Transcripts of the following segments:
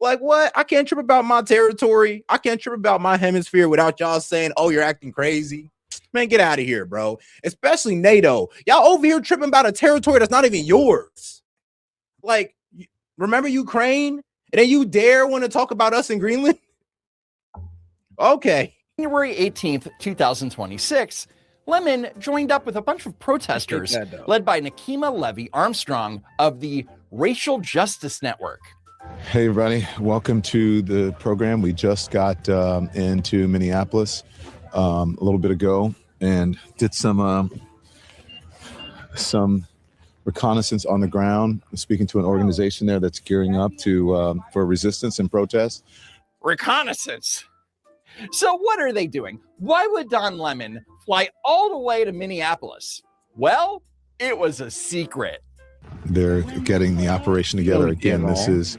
Like what? I can't trip about my territory. I can't trip about my hemisphere without y'all saying, oh, you're acting crazy. Man, get out of here, bro. Especially NATO. Y'all over here tripping about a territory that's not even yours. Like, remember Ukraine? And then you dare want to talk about us in Greenland? Okay. January 18th, 2026, Lemon joined up with a bunch of protesters led by Nekima Levy Armstrong of the Racial Justice Network. Hey, everybody. Welcome to the program. We just got into Minneapolis a little bit ago and did some reconnaissance on the ground, speaking to an organization there that's gearing up for resistance and protest. Reconnaissance? So what are they doing? Why would Don Lemon fly all the way to Minneapolis? Well, it was a secret. They're getting the operation together. Again, this is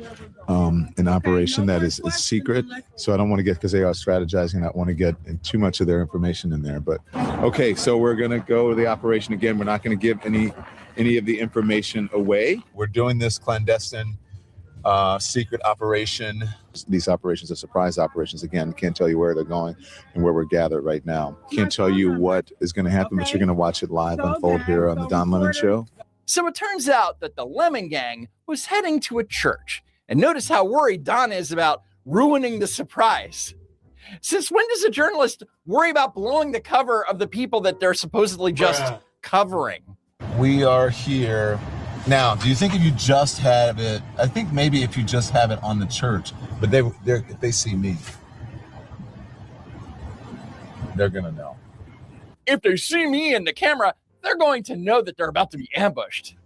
an operation that is secret. So I don't want to get, because they are strategizing, I don't want to get too much of their information in there. But okay, so we're going to go to the operation again. We're not going to give any of the information away. We're doing this clandestine secret operation. These operations are surprise operations. Again, can't tell you where they're going and where we're gathered right now. Can't tell you what is going to happen, but you're going to watch it live unfold here on the Don Lemon Show. So it turns out that the Lemon Gang was heading to a church. And notice how worried Don is about ruining the surprise. Since when does a journalist worry about blowing the cover of the people that they're supposedly just covering? We are here. Now, do you think if you just have it, I think maybe if you just have it on the church, but if they see me, they're going to know. If they see me in the camera, they're going to know that they're about to be ambushed.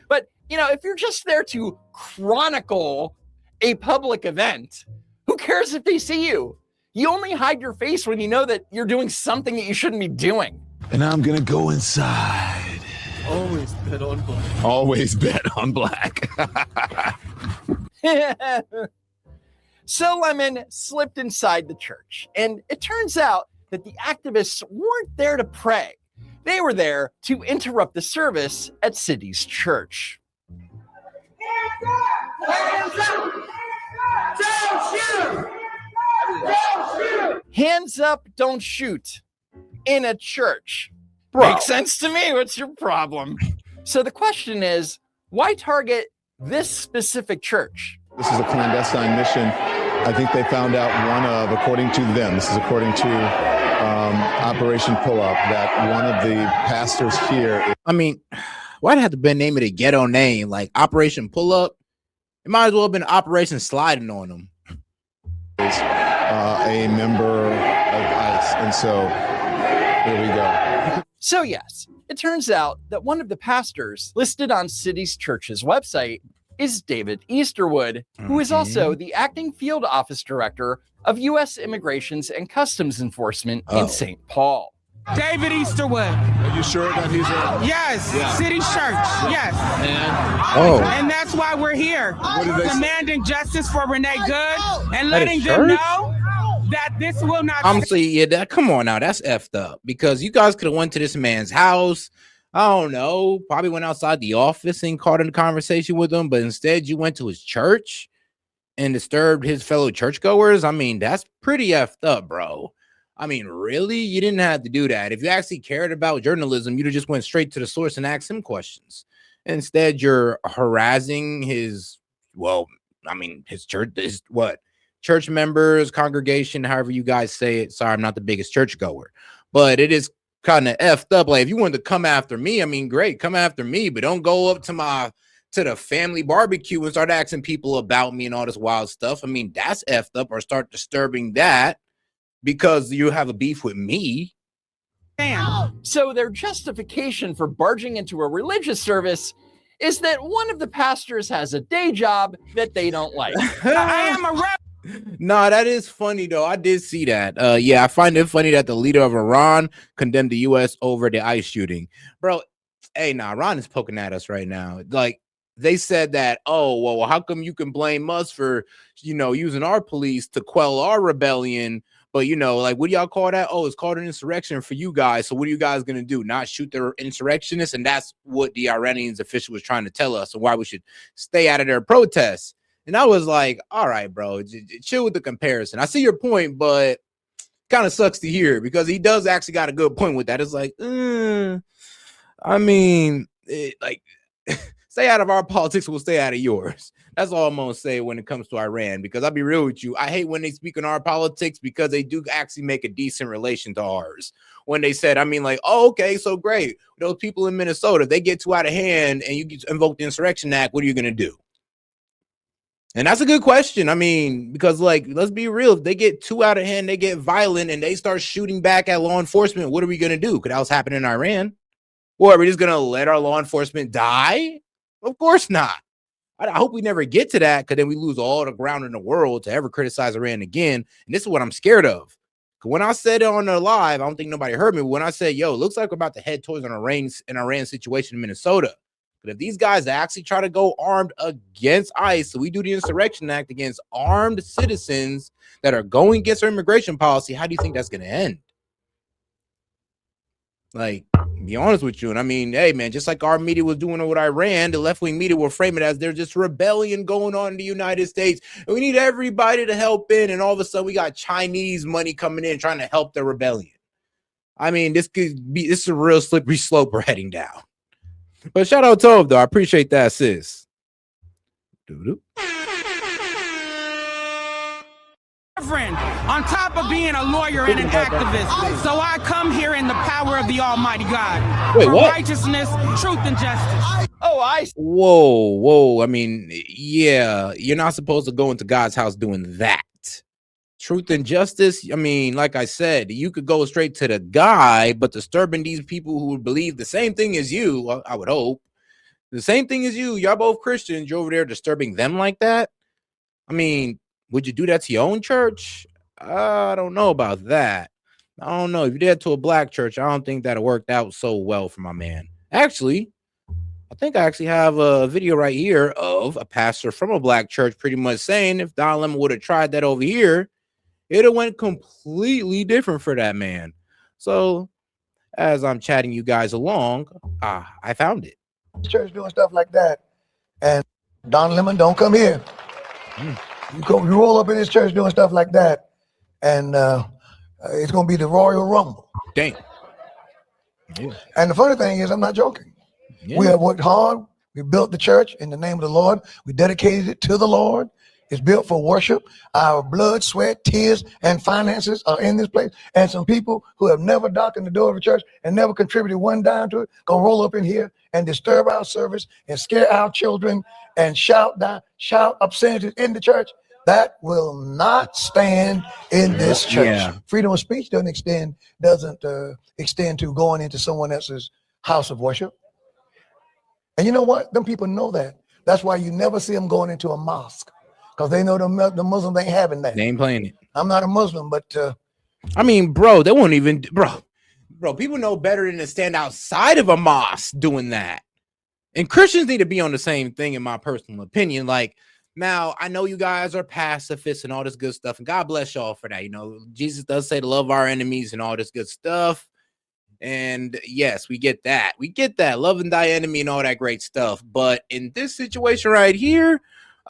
But, if you're just there to chronicle a public event, who cares if they see you? You only hide your face when you know that you're doing something that you shouldn't be doing. And I'm going to go inside. Always bet on black. Always bet on black. So Lemon slipped inside the church, and it turns out that the activists weren't there to pray. They were there to interrupt the service at City's church. Hands up, don't shoot. In a church. Bro. Makes sense to me. What's your problem? So the question is, why target this specific church? This is a clandestine mission. I think they found out according to them, this is according to Operation Pull-Up, that one of the pastors here. I mean, why'd it have to be named a ghetto name like Operation Pull-Up? It might as well have been Operation Sliding on them. Is a member of ICE, and so here we go. So yes, it turns out that one of the pastors listed on City's church's website is David Easterwood, who is also the acting field office director of U.S. Immigrations and Customs Enforcement in St. Paul. David Easterwood. Are you sure that he's a... Yes, yeah. City's church, yes. And that's why we're here, demanding justice for Renee Good and letting them know that this will not... Come on now, that's effed up, because you guys could have went to this man's house, I don't know, probably went outside the office and caught in a conversation with him, but instead you went to his church and disturbed his fellow churchgoers. I mean, that's pretty effed up, bro. I mean, really? You didn't have to do that. If you actually cared about journalism, you'd have just went straight to the source and asked him questions. Instead, you're harassing his church, church members, congregation, however you guys say it. Sorry, I'm not the biggest churchgoer, but it is kind of effed up. Like, if you wanted to come after me, I mean, great, come after me, but don't go up to the family barbecue and start asking people about me and all this wild stuff. I mean, that's effed up, or start disturbing that because you have a beef with me. So their justification for barging into a religious service is that one of the pastors has a day job that they don't like. I am a rebel. No, that is funny, though. I did see that. Yeah, I find it funny that the leader of Iran condemned the U.S. over the ICE shooting. Bro, Iran is poking at us right now. Like, they said that, well, how come you can blame us for, using our police to quell our rebellion? But, what do y'all call that? Oh, it's called an insurrection for you guys. So what are you guys going to do? Not shoot the insurrectionists? And that's what the Iranians official was trying to tell us, and why we should stay out of their protests. And I was like, all right, bro, chill with the comparison. I see your point, but kind of sucks to hear because he does actually got a good point with that. It's like, I mean, like, stay out of our politics, we'll stay out of yours. That's all I'm gonna say when it comes to Iran, because I'll be real with you. I hate when they speak on our politics because they do actually make a decent relation to ours. When they said, I mean, like, oh, okay, so great. Those people in Minnesota, they get too out of hand and you invoke the Insurrection Act, what are you gonna do? And that's a good question. I mean, because, like, let's be real. If they get too out of hand, they get violent, and they start shooting back at law enforcement, what are we going to do? Because that was happening in Iran. Or are we just going to let our law enforcement die? Of course not. I hope we never get to that, because then we lose all the ground in the world to ever criticize Iran again. And this is what I'm scared of. Because when I said it on the live, I don't think nobody heard me. But when I said, yo, it looks like we're about to head towards an Iran situation in Minnesota. But if these guys actually try to go armed against ICE, so we do the Insurrection Act against armed citizens that are going against our immigration policy, how do you think that's going to end? Like, be honest with you. And I mean, hey, man, just like our media was doing with Iran, the left-wing media will frame it as there's just rebellion going on in the United States. And we need everybody to help in. And all of a sudden, we got Chinese money coming in trying to help the rebellion. I mean, this is a real slippery slope we're heading down. But shout out to Tove, though. I appreciate that, sis. Friend, on top of being a lawyer and an activist, so I come here in the power of the Almighty God. Wait, for what? Righteousness, truth, and justice. Oh, I. Whoa. I mean, yeah, you're not supposed to go into God's house doing that. Truth and justice. I mean, like I said, you could go straight to the guy, but disturbing these people who believe the same thing as you, I would hope, the same thing as you, y'all both Christians, you're over there disturbing them like that. I mean, would you do that to your own church? I don't know about that. I don't know. If you did that to a black church, I don't think that it worked out so well for my man. Actually, I think I actually have a video right here of a pastor from a black church pretty much saying if Don Lemon would have tried that over here, it have went completely different for that man. So as I'm chatting you guys along, I found it. Church doing stuff like that, and Don Lemon don't come here. You roll up in this church doing stuff like that, and it's gonna be the Royal Rumble. Dang. Yeah. And the funny thing is, I'm not joking. Yeah. We have worked hard. We built the church in the name of the Lord. We dedicated it to the Lord. It's built for worship. Our blood, sweat, tears, and finances are in this place. And some people who have never darkened the door of the church and never contributed one dime to it, gonna roll up in here and disturb our service and scare our children and shout obscenities in the church. That will not stand in this church. Yeah. Freedom of speech doesn't extend to going into someone else's house of worship. And you know what? Them people know that. That's why you never see them going into a mosque. Because they know the Muslims ain't having that. They ain't playing it. I'm not a Muslim, but I mean, bro, they won't even, bro, people know better than to stand outside of a mosque doing that. And Christians need to be on the same thing, in my personal opinion. Like, now, I know you guys are pacifists and all this good stuff, and God bless y'all for that. You know, Jesus does say to love our enemies and all this good stuff. And yes, we get that. We get that. Loving thy enemy and all that great stuff. But in this situation right here,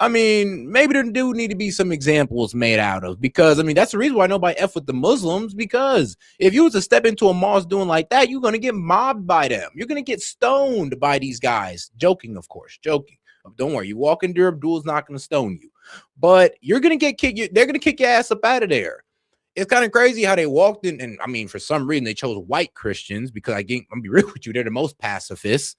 I mean, maybe there do need to be some examples made out of, because I mean, that's the reason why nobody F with the Muslims, because if you was to step into a mosque doing like that, you're going to get mobbed by them. You're going to get stoned by these guys. Joking, of course, joking. Don't worry. You walk into Abdul's not going to stone you, but you're going to get kicked. They're going to kick your ass up out of there. It's kind of crazy how they walked in. And I mean, for some reason they chose white Christians, because I'm going to be real with you, they're the most pacifists.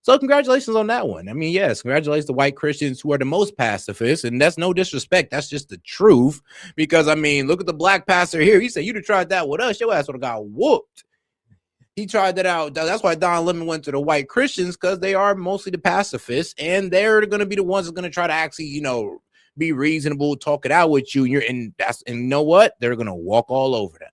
So congratulations on that one. I mean, yes, congratulations to white Christians who are the most pacifist. And that's no disrespect. That's just the truth. Because, I mean, look at the black pastor here. He said, you'd have tried that with us, your ass would have got whooped. He tried that out. That's why Don Lemon went to the white Christians, because they are mostly the pacifists. And they're going to be the ones that's going to try to actually, you know, be reasonable, talk it out with you. And you know what? They're going to walk all over them.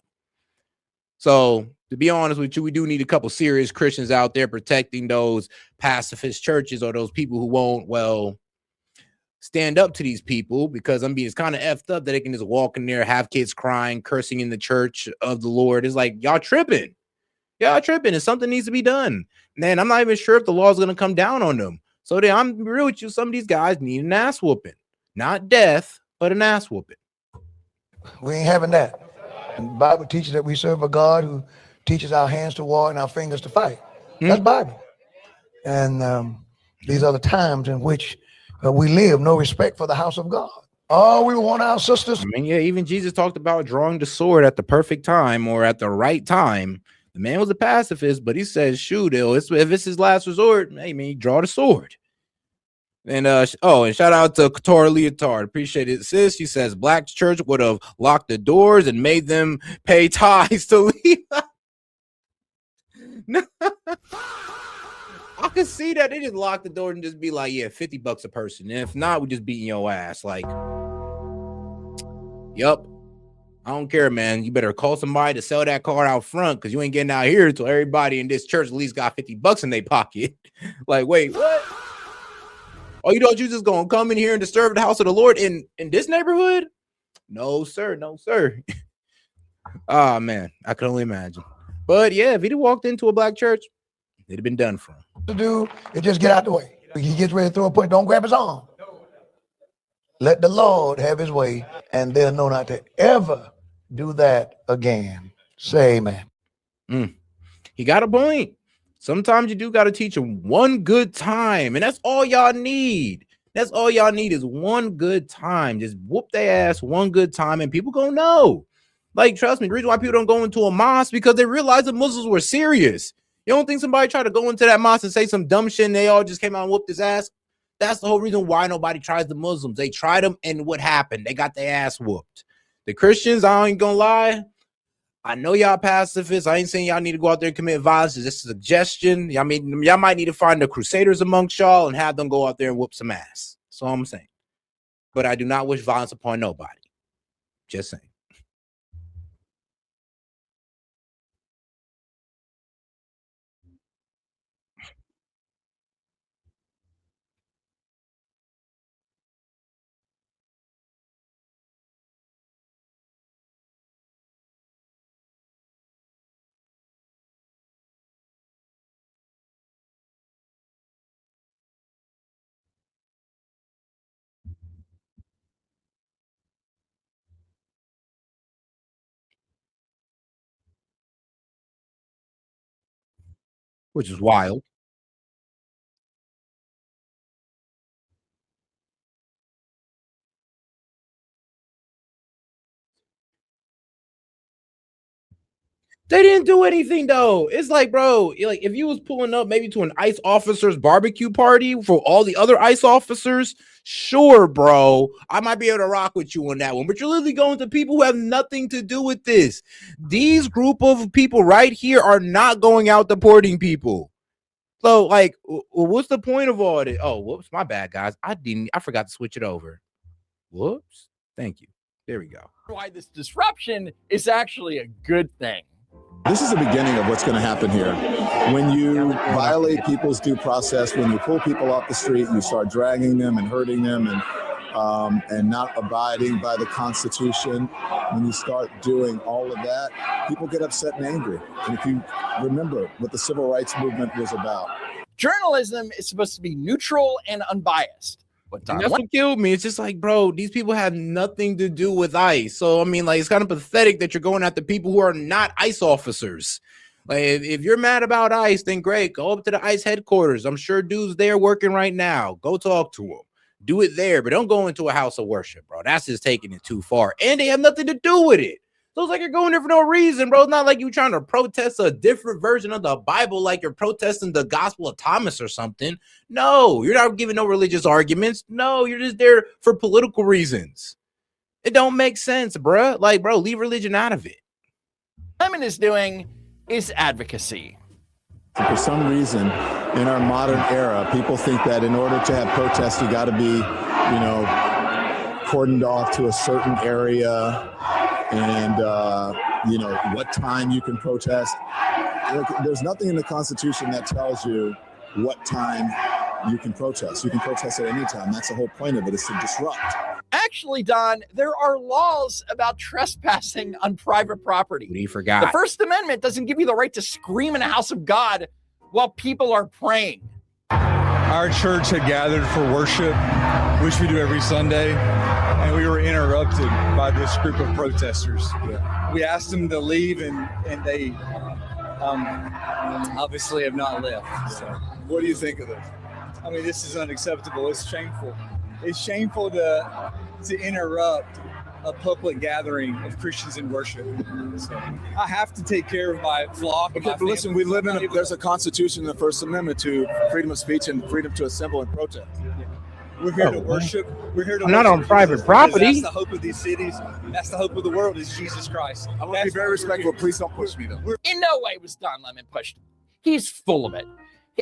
So, to be honest with you, we do need a couple serious Christians out there protecting those pacifist churches, or those people who won't, well, stand up to these people, because I mean, it's kind of effed up that they can just walk in there, have kids crying, cursing in the church of the Lord. It's like, y'all tripping. Y'all tripping, and something needs to be done. Man, I'm not even sure if the law is going to come down on them. So I'm real with you, some of these guys need an ass whooping. Not death, but an ass whooping. We ain't having that. And the Bible teaches that we serve a God who teaches our hands to war and our fingers to fight. That's Bible. And these are the times in which we live. No respect for the house of God. Oh, we want our sisters. I mean, yeah, even Jesus talked about drawing the sword at the perfect time or at the right time. The man was a pacifist, but he says, shoot, if it's his last resort, hey, man, draw the sword. And and shout out to Couture Leotard. Appreciate it, sis. She says Black church would have locked the doors and made them pay tithes to leave. I can see that they just lock the door and just be like, yeah, $50 a person. And if not, we just beating your ass. Like, yup. I don't care, man. You better call somebody to sell that car out front because you ain't getting out here until everybody in this church at least got $50 in their pocket. Like, wait, what? Oh, you thought you just gonna come in here and disturb the house of the Lord in this neighborhood? No, sir. No, sir. Oh, man. I can only imagine. But yeah, if he'd have walked into a black church, it'd have been done for him. To do is just get out the way. He gets ready to throw a punch. Don't grab his arm. Let the Lord have his way, and they'll know not to ever do that again. Say amen. He got a point. Sometimes you do got to teach them one good time, and that's all y'all need. That's all y'all need is one good time. Just whoop their ass one good time, and people gonna know. Like, trust me, the reason why people don't go into a mosque because they realized the Muslims were serious. You don't think somebody tried to go into that mosque and say some dumb shit and they all just came out and whooped his ass? That's the whole reason why nobody tries the Muslims. They tried them, and what happened? They got their ass whooped. The Christians, I ain't gonna lie, I know y'all pacifists. I ain't saying y'all need to go out there and commit violence. It's just a suggestion. I mean, y'all might need to find the crusaders amongst y'all and have them go out there and whoop some ass. That's all I'm saying. But I do not wish violence upon nobody. Just saying. Which is wild. They didn't do anything though. It's like, bro, like if you was pulling up maybe to an ICE officer's barbecue party for all the other ICE officers, sure, bro, I might be able to rock with you on that one. But you're literally going to people who have nothing to do with this. These group of people right here are not going out deporting people. So, like, what's the point of all this? Oh, whoops, my bad, guys. I forgot to switch it over. Whoops. Thank you. There we go. Why this disruption is actually a good thing. This is the beginning of what's going to happen here. When you violate people's due process, when you pull people off the street, you start dragging them and hurting them and not abiding by the Constitution. When you start doing all of that, people get upset and angry. And if you remember what the civil rights movement was about. Journalism is supposed to be neutral and unbiased. And that's what killed me. It's just like, bro, these people have nothing to do with ICE. So, I mean, like, it's kind of pathetic that you're going after people who are not ICE officers. Like, if you're mad about ICE, then great. Go up to the ICE headquarters. I'm sure dudes there working right now. Go talk to them. Do it there, but don't go into a house of worship, bro. That's just taking it too far. And they have nothing to do with it. So it's like you're going there for no reason, bro. It's not like you're trying to protest a different version of the Bible, like you're protesting the Gospel of Thomas or something. No, you're not giving no religious arguments. No, you're just there for political reasons. It don't make sense, bro. Like, bro, leave religion out of it. Lemon is doing is advocacy. For some reason, in our modern era, people think that in order to have protests, you got to be, cordoned off to a certain area. And, what time you can protest. Look, there's nothing in the Constitution that tells you what time you can protest. You can protest at any time. That's the whole point of it, is to disrupt. Actually, Don, there are laws about trespassing on private property. He forgot. The First Amendment doesn't give you the right to scream in a house of God while people are praying. our church had gathered for worship, which we do every Sunday, and we were interrupted by this group of protesters. We asked them to leave, and they obviously have not left. So, What do you think of this? I mean, this is unacceptable. It's shameful. It's shameful to interrupt a public gathering of Christians in worship. So I have to take care of my flock. Okay, but listen, we live in there's a constitution in the First Amendment to freedom of speech and freedom to assemble and protest. We're here to worship. We're here to not on private property. That's the hope of these cities. That's the hope of the world is Jesus Christ. I want to be very respectful. Please don't push me, though. In no way was Don Lemon pushed. He's full of it.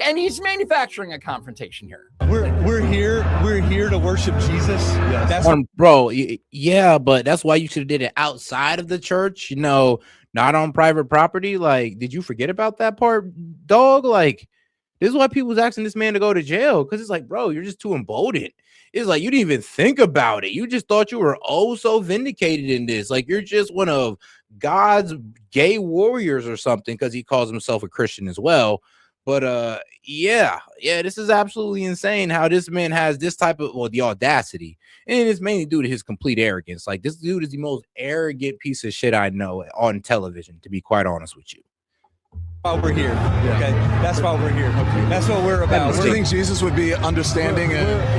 And he's manufacturing a confrontation here. We're here to worship Jesus. Yes. That's Bro, yeah, but that's why you should have did it outside of the church, you know, not on private property. Like, did you forget about that part, dog? Like, this is why people was asking this man to go to jail, because it's like, bro, you're just too emboldened. It's like you didn't even think about it. You just thought you were oh so vindicated in this. Like, you're just one of God's gay warriors or something, because he calls himself a Christian as well. But yeah, this is absolutely insane how this man has this type of, well, the audacity, and it's mainly due to his complete arrogance. Like, this dude is the most arrogant piece of shit I know on television, to be quite honest with you. why we're here. Okay, that's why we're here. That's what we're about. Do you think Jesus would be understanding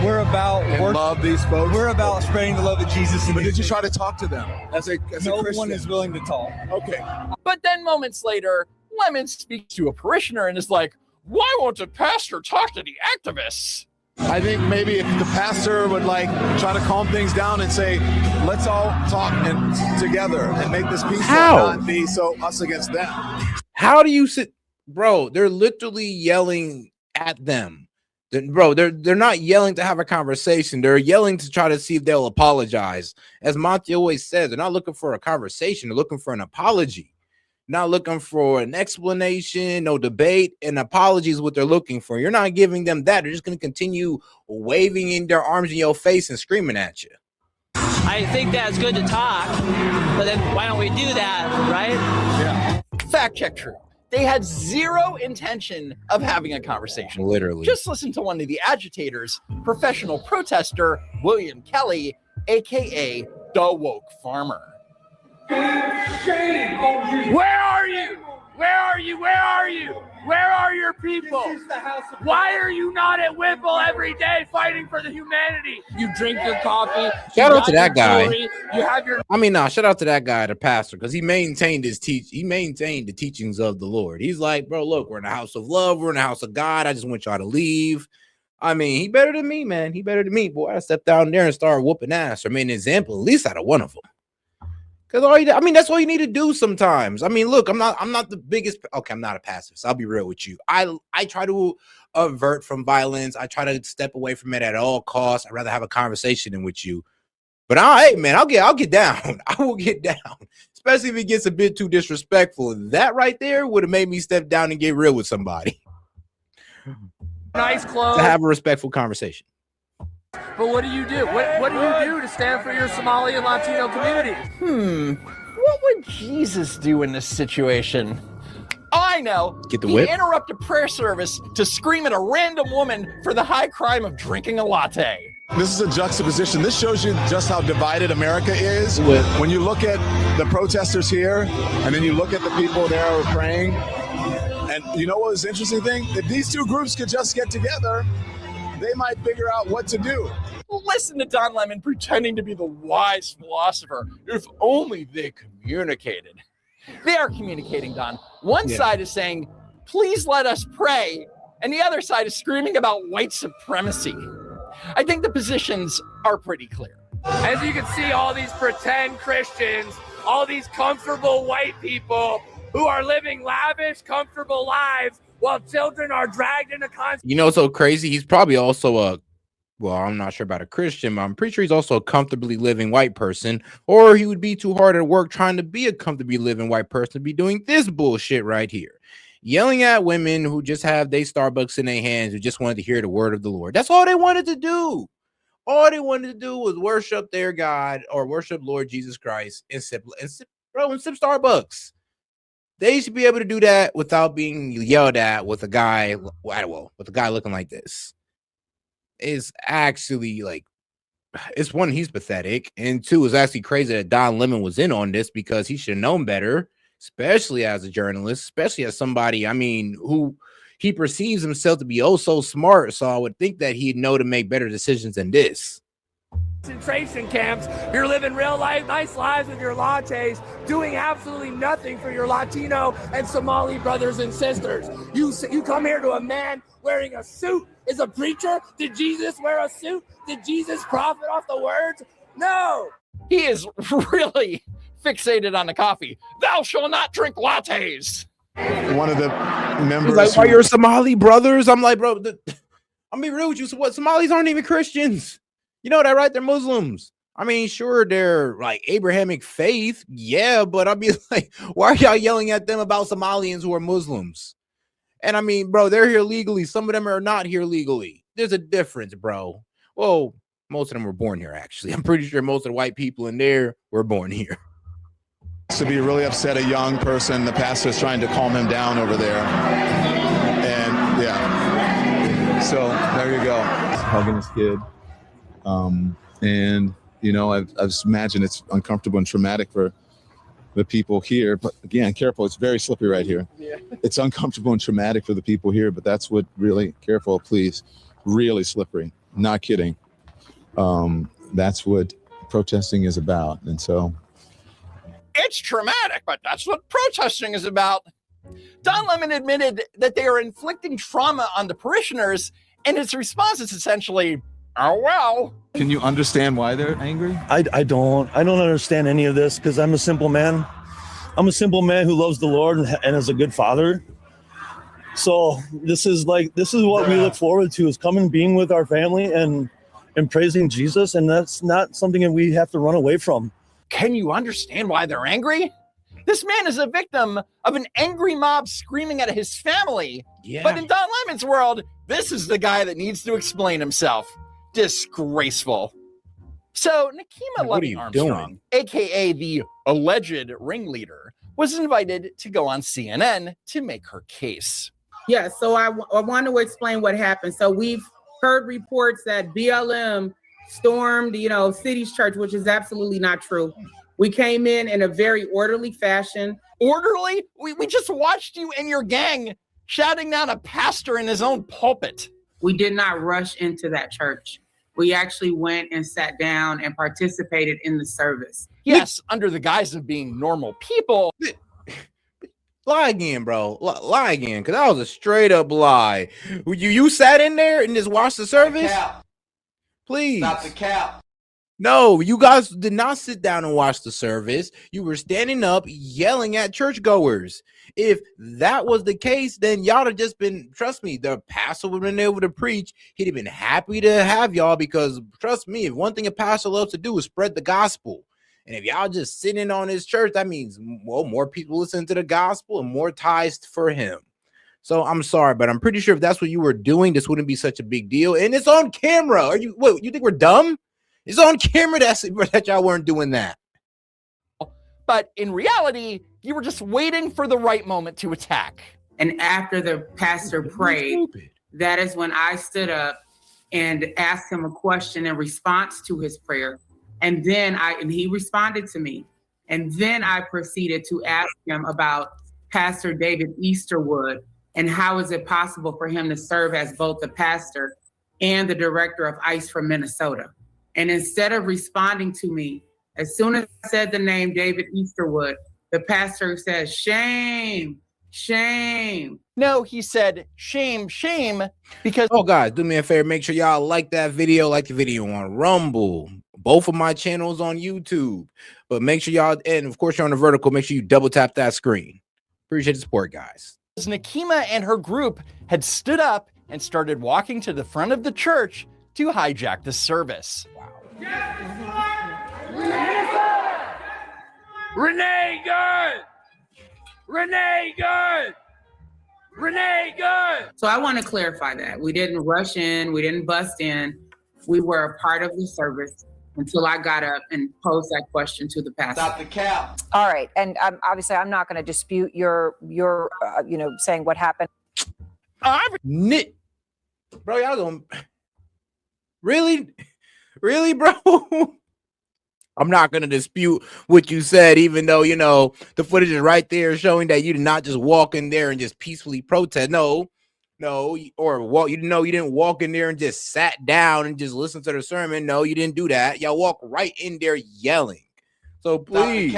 We're about and love these folks? We're about spreading the love of Jesus. But did you try to talk to them as a No Christian? one is willing to talk. Okay. But then moments later, Lemon speaks to a parishioner and is like, why won't the pastor talk to the activists? I think maybe if the pastor would like try to calm things down and say, let's all talk together and make this peaceful, not be so us against them. How do you sit, bro? They're literally yelling at them. Bro, they're not yelling to have a conversation. They're yelling to try to see if they'll apologize. As Monty always says, they're not looking for a conversation. They're looking for an apology. Not looking for an explanation, no debate. An apology is what they're looking for. You're not giving them that. They're just going to continue waving in their arms in your face and screaming at you. I think that's good to talk, but then why don't we do that, right? Yeah. Fact check true. They had zero intention of having a conversation. Literally. Just listen to one of the agitators, professional protester William Kelly, aka the woke farmer. Shame on you. Where are you? Where are you? Where are you? Where are your people? Why are you not at Whipple every day fighting for the humanity? You drink your coffee. Shout out to that guy. Jewelry, you have your. Shout out to that guy, the pastor, because he maintained He maintained the teachings of the Lord. He's like, bro, look, we're in the house of love. We're in the house of God. I just want y'all to leave. I mean, he better than me, man. He better than me, boy. I stepped down there and started whooping ass, or made an example, at least out of one of them. Because that's all you need to do sometimes. I mean, look, I'm not the biggest. Okay, I'm not a pacifist. I'll be real with you. I try to avert from violence. I try to step away from it at all costs. I'd rather have a conversation with you. But hey, man, I'll get down. I will get down, especially if it gets a bit too disrespectful. That right there would have made me step down and get real with somebody. Nice clothes. To have a respectful conversation. But what do you do? What do you do to stand for your Somali and Latino communities? What would Jesus do in this situation? I know. Get the whip. He'd interrupt a prayer service to scream at a random woman for the high crime of drinking a latte. This is a juxtaposition. This shows you just how divided America is. When you look at the protesters here, and then you look at the people there who are praying, and you know what was the interesting thing? If these two groups could just get together, they might figure out what to do. Listen to Don Lemon pretending to be the wise philosopher. If only they communicated. They are communicating, Don. One side is saying, please let us pray. And the other side is screaming about white supremacy. I think the positions are pretty clear. As you can see, all these pretend Christians, all these comfortable white people who are living lavish, comfortable lives while children are dragged into constant. You know, so crazy. He's probably also I'm not sure about a Christian, but I'm pretty sure he's also a comfortably living white person, or he would be too hard at work trying to be a comfortably living white person to be doing this bullshit right here. Yelling at women who just have their Starbucks in their hands, who just wanted to hear the word of the Lord. That's all they wanted to do. All they wanted to do was worship their God or worship Lord Jesus Christ and sip Starbucks. They should be able to do that without being yelled at with a guy, looking like this. is actually like, it's one, he's pathetic, and two, it's actually crazy that Don Lemon was in on this because he should have known better, especially as a journalist, especially as somebody, I mean, who he perceives himself to be oh so smart. So I would think that he'd know to make better decisions than this. Concentration camps, you're living real life, nice lives with your lattes, doing absolutely nothing for your Latino and Somali brothers and sisters. You come here to a man wearing a suit. Is a preacher? Did Jesus wear a suit? Did Jesus profit off the words? No. He is really fixated on the coffee. Thou shalt not drink lattes. One of the members, like, why you're Somali brothers? I'm like, bro, I'm be real with you. So what? Somalis aren't even Christians. You know that, right? They're Muslims. I mean, sure, they're like Abrahamic faith, yeah, but I'll be like, why are y'all yelling at them about Somalians who are Muslims? And I mean, bro, they're here legally. Some of them are not here legally. There's a difference, bro. Well, most of them were born here, actually. I'm pretty sure most of the white people in there were born here. to be really upset, a young person, the pastor's trying to calm him down over there. And yeah, so there you go. Hugging his kid. And, you know, I imagine it's uncomfortable and traumatic for the people here. But again, careful, it's very slippery right here. Yeah. It's uncomfortable and traumatic for the people here, but that's what really, careful, please, really slippery. Not kidding. That's what protesting is about. And so it's traumatic, but that's what protesting is about. Don Lemon admitted that they are inflicting trauma on the parishioners, and his response is essentially, oh, well. Can you understand why they're angry? I don't understand any of this because I'm a simple man. I'm a simple man who loves the Lord and is a good father. So this is what we look forward to, is coming, being with our family and praising Jesus. And that's not something that we have to run away from. Can you understand why they're angry? This man is a victim of an angry mob screaming at his family. Yeah. But in Don Lemon's world, this is the guy that needs to explain himself. Disgraceful. So Nekima Levy Armstrong, aka the alleged ringleader, was invited to go on CNN to make her case. Yeah, so I want to explain what happened. So we've heard reports that BLM stormed, City's church, which is absolutely not true. We came in a very orderly fashion. Orderly? We just watched you and your gang shouting down a pastor in his own pulpit. We did not rush into that church. We actually went and sat down and participated in the service. Yes, under the guise of being normal people. Lie again, bro. Lie again, because that was a straight up lie. You sat in there and just watched the service? Please. Stop the cap. No, you guys did not sit down and watch the service. You were standing up yelling at churchgoers. If that was the case, then y'all have just been, trust me, the pastor would have been able to preach. He'd have been happy to have y'all because, trust me, if one thing a pastor loves to do is spread the gospel. And if y'all just sitting on his church, that means, well, more people listen to the gospel and more ties for him. So I'm sorry, but I'm pretty sure if that's what you were doing, this wouldn't be such a big deal. And it's on camera. You think we're dumb? It's on camera that y'all weren't doing that. But in reality, you were just waiting for the right moment to attack. And after the pastor prayed, that is when I stood up and asked him a question in response to his prayer. And then he responded to me. And then I proceeded to ask him about Pastor David Easterwood and how is it possible for him to serve as both the pastor and the director of ICE for Minnesota. And instead of responding to me, as soon as I said the name David Easterwood, the pastor said, shame, shame. No, he said, shame, shame, because... Oh, guys, do me a favor. Make sure y'all like that video. Like the video on Rumble. Both of my channels on YouTube. But make sure y'all, and of course, you're on the vertical, make sure you double tap that screen. Appreciate the support, guys. Nekima and her group had stood up and started walking to the front of the church to hijack the service. Wow. Renee good! Renee good! Renee good! So I want to clarify that. We didn't rush in. We didn't bust in. We were a part of the service until I got up and posed that question to the pastor. Stop the cap. All right. And obviously, I'm not going to dispute your saying what happened. Bro, y'all don't... Really? Really, bro? I'm not going to dispute what you said, even though, you know, the footage is right there showing that you did not just walk in there and just peacefully protest. No, or walk. You didn't walk in there and just sat down and just listen to the sermon. No, you didn't do that. Y'all walk right in there yelling. So please.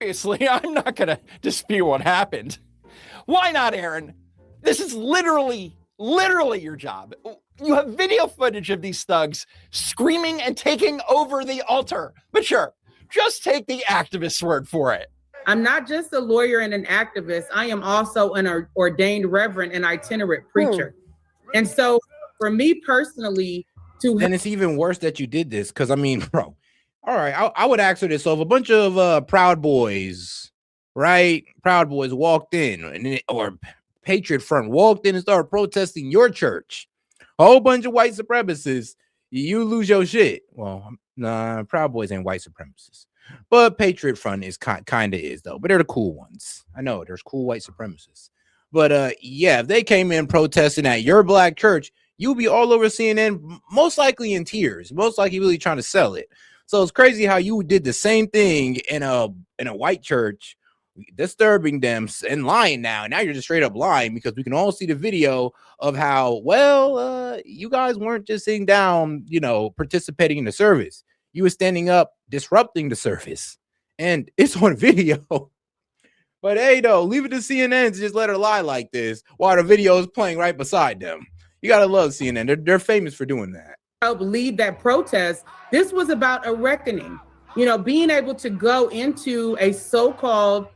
Obviously, I'm not going to dispute what happened. Why not, Aaron? This is literally your job. You have video footage of these thugs screaming and taking over the altar. But sure, just take the activist's word for it. I'm not just a lawyer and an activist. I am also an ordained reverend and itinerant preacher. And so for me personally, then it's even worse that you did this. Because, I mean, bro, all right, I would ask her this. So if a bunch of Proud Boys, right? Proud Boys walked in, or Patriot Front walked in and started protesting your church, a whole bunch of white supremacists, you lose your shit. Well, nah, Proud Boys ain't white supremacists, but Patriot Front is kind of is, though. But they're the cool ones. I know there's cool white supremacists. But yeah, if they came in protesting at your black church, you'll be all over CNN, most likely in tears, most likely really trying to sell it. So it's crazy how you did the same thing in a white church, disturbing them and lying now. Now you're just straight up lying, because we can all see the video of how, you guys weren't just sitting down, participating in the service. You were standing up, disrupting the service. And it's on video. But hey, though, leave it to CNN to just let her lie like this while the video is playing right beside them. You got to love CNN. They're famous for doing that. Help lead that protest. This was about a reckoning. Being able to go into a so-called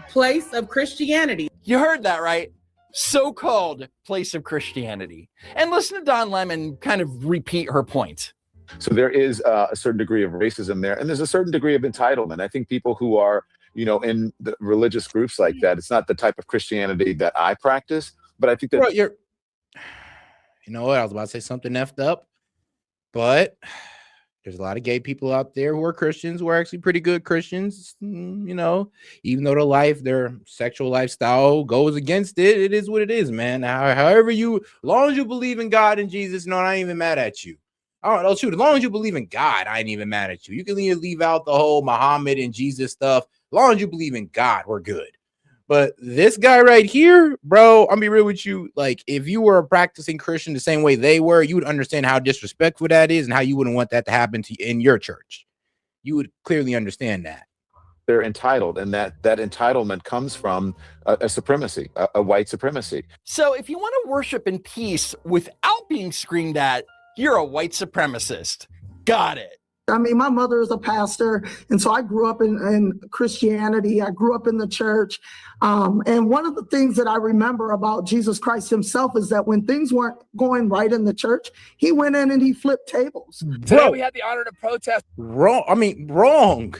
place of Christianity. You heard that, right? So-called place of Christianity. And listen to Don Lemon kind of repeat her point. So there is a certain degree of racism there, and there's a certain degree of entitlement. I think people who are, in the religious groups like that, it's not the type of Christianity that I practice, but I think that... Bro, you know what? I was about to say something effed up, but there's a lot of gay people out there who are Christians, who are actually pretty good Christians, even though their sexual lifestyle goes against it. It is what it is, man. However as long as you believe in God and Jesus, I ain't even mad at you. Oh, shoot, as long as you believe in God, I ain't even mad at you. You can leave out the whole Muhammad and Jesus stuff. As long as you believe in God, we're good. But this guy right here, bro, I'll be real with you. Like, if you were a practicing Christian the same way they were, you would understand how disrespectful that is and how you wouldn't want that to happen to you in your church. You would clearly understand that. They're entitled, and that entitlement comes from a supremacy, a white supremacy. So if you want to worship in peace without being screamed at, you're a white supremacist. Got it. I mean, my mother is a pastor, and so I grew up in Christianity. I grew up in the church. And one of the things that I remember about Jesus Christ himself is that when things weren't going right in the church, he went in and he flipped tables. Today we had the honor to protest. Wrong.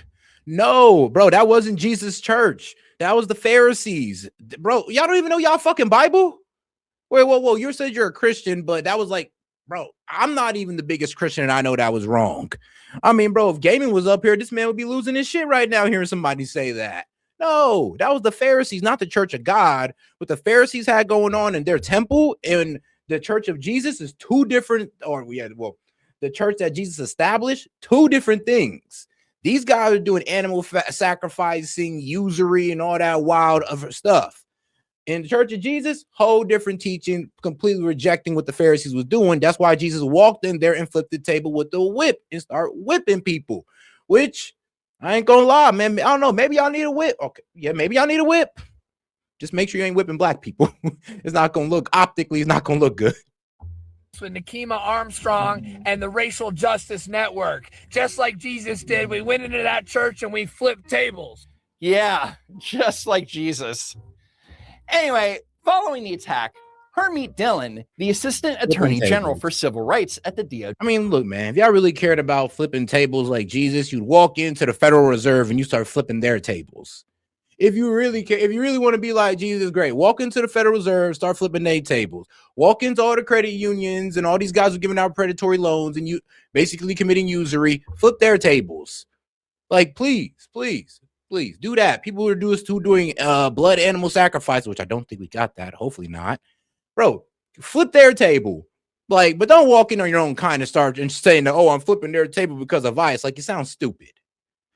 No, bro, that wasn't Jesus' church. That was the Pharisees. Bro, y'all don't even know y'all fucking Bible? Wait, whoa. You said you're a Christian, but that was like, bro, I'm not even the biggest Christian, and I know that was wrong. I mean, bro, if gaming was up here, this man would be losing his shit right now hearing somebody say that. No, that was the Pharisees, not the Church of God. What the Pharisees had going on in their temple and the Church of Jesus is two different, the church that Jesus established, two different things. These guys are doing animal sacrificing, usury, and all that wild other stuff. In the Church of Jesus, whole different teaching, completely rejecting what the Pharisees was doing. That's why Jesus walked in there and flipped the table with the whip and start whipping people, which I ain't gonna lie, man. I don't know. Maybe y'all need a whip. Okay. Yeah, maybe y'all need a whip. Just make sure you ain't whipping black people. It's not gonna look optically, it's not gonna look good. With Nekima, Armstrong, and the Racial Justice Network. Just like Jesus did, we went into that church and we flipped tables. Yeah, just like Jesus. Anyway, following the attack, Hermeet Dillon, the Assistant Attorney General for Civil Rights at the DOJ. I mean, look, man, if y'all really cared about flipping tables like Jesus, you'd walk into the Federal Reserve and you start flipping their tables. If you really care, if you really want to be like Jesus, great. Walk into the Federal Reserve, start flipping their tables. Walk into all the credit unions and all these guys are giving out predatory loans and you basically committing usury. Flip their tables. Like, please do that. People are doing blood animal sacrifice, which I don't think we got that. Hopefully not. Bro, flip their table. Like, but don't walk in on your own kind and start and saying that, oh, I'm flipping their table because of vice. Like, it sounds stupid.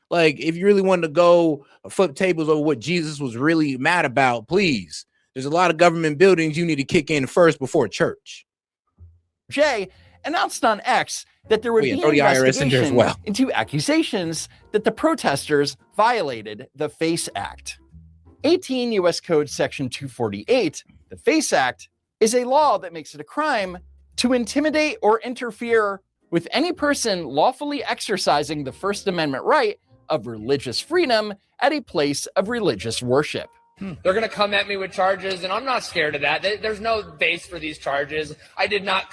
Like, if you really wanted to go flip tables over what Jesus was really mad about, please. There's a lot of government buildings you need to kick in first before church. Jay announced on X that there would be an throw the IRS in there as investigation well. into accusations that the protesters violated the FACE Act. 18 U.S. Code Section 248, the FACE Act, is a law that makes it a crime to intimidate or interfere with any person lawfully exercising the First Amendment right of religious freedom at a place of religious worship. They're going to come at me with charges, and I'm not scared of that. There's no base for these charges. I did not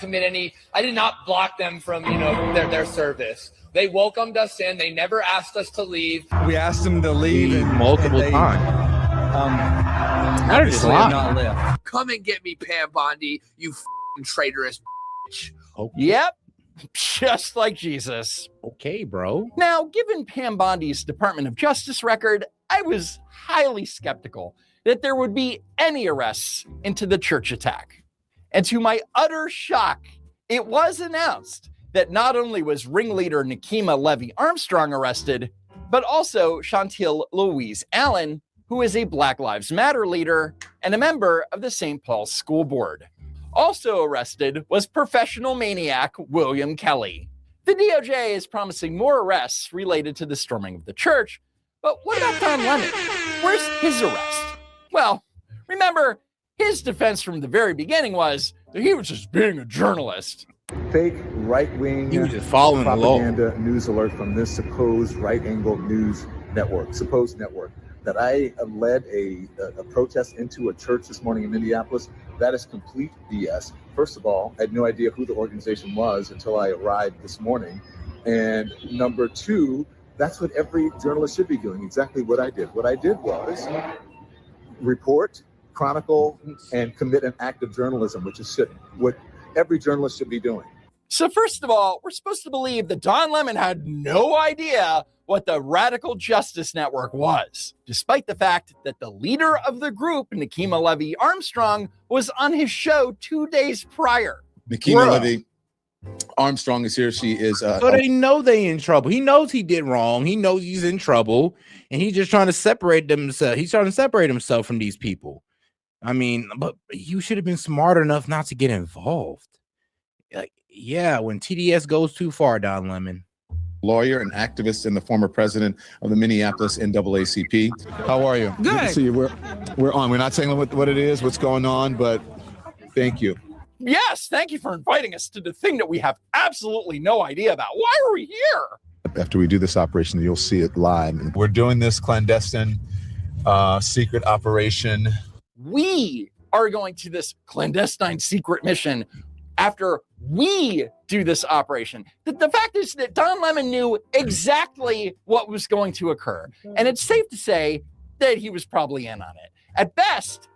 block them from, their service. They welcomed us in. They never asked us to leave. We asked them to leave and multiple times. Obviously have not left. Come and get me, Pam Bondi, you f***ing traitorous bitch. Okay. Yep, just like Jesus. Okay, bro. Now, given Pam Bondi's Department of Justice record, I was highly skeptical that there would be any arrests into the church attack. And to my utter shock, it was announced that not only was ringleader Nekima Levy Armstrong arrested, but also Chantil Louise Allen, who is a Black Lives Matter leader and a member of the St. Paul's School Board. Also arrested was professional maniac William Kelly. The DOJ is promising more arrests related to the storming of the church, but what about Don Lemon? Where's his arrest? Well, remember, his defense from the very beginning was that he was just being a journalist. Fake right-wing He was just following the law. propaganda news alert from this supposed right-angle news network, that I led a protest into a church this morning in Minneapolis. That is complete BS. First of all, I had no idea who the organization was until I arrived this morning. And number two, that's what every journalist should be doing, exactly what I did. What I did was report, chronicle, and commit an act of journalism, which is what every journalist should be doing. So first of all, we're supposed to believe that Don Lemon had no idea what the Radical Justice Network was, despite the fact that the leader of the group, Nekima Levy Armstrong, was on his show 2 days prior. Nekima Levy Armstrong is here. She is. So they know they in trouble. He knows he did wrong. He knows he's in trouble, and he's just trying to separate themselves. He's trying to separate himself from these people. I mean, but you should have been smart enough not to get involved. Like, yeah, when TDS goes too far, Don Lemon. Lawyer and activist and the former president of the Minneapolis NAACP. How are you? Good. to see you. We're on. We're not saying what it is, what's going on, but thank you. Yes, thank you for inviting us to the thing that we have absolutely no idea about. Why are we here? After we do this operation, you'll see it live. We're doing this clandestine, secret operation. We are going to this clandestine secret mission after we do this operation. The fact is that Don Lemon knew exactly what was going to occur. And it's safe to say that he was probably in on it. At best,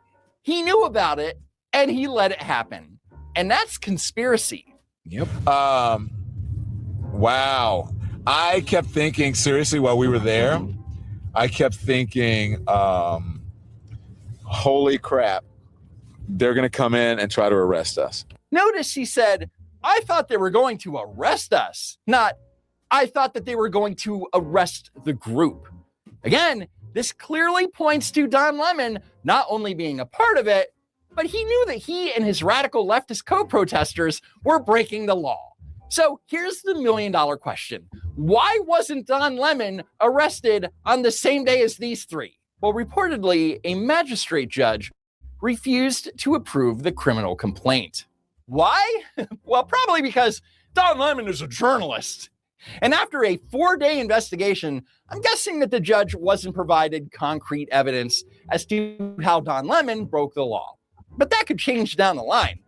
he knew about it and he let it happen. And that's conspiracy. Yep. Wow. I kept thinking, seriously, while we were there, I kept thinking, holy crap, they're going to come in and try to arrest us. Notice he said, I thought they were going to arrest us, not I thought that they were going to arrest the group. Again, this clearly points to Don Lemon not only being a part of it, but he knew that he and his radical leftist co-protesters were breaking the law. So here's the $1 million question. Why wasn't Don Lemon arrested on the same day as these three? Well, reportedly, a magistrate judge refused to approve the criminal complaint. Why? Well, probably because Don Lemon is a journalist. And after a 4-day investigation, I'm guessing that the judge wasn't provided concrete evidence as to how Don Lemon broke the law. But that could change down the line.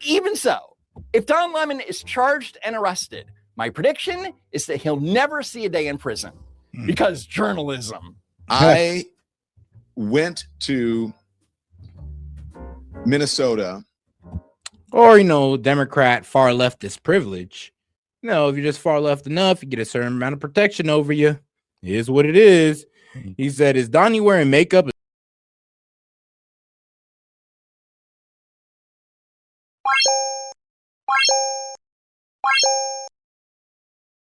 Even so, if Don Lemon is charged and arrested, my prediction is that he'll never see a day in prison because journalism. I went to Minnesota. Or, Democrat far leftist privilege. If you're just far left enough, you get a certain amount of protection over you. It is what it is. He said, is Donnie wearing makeup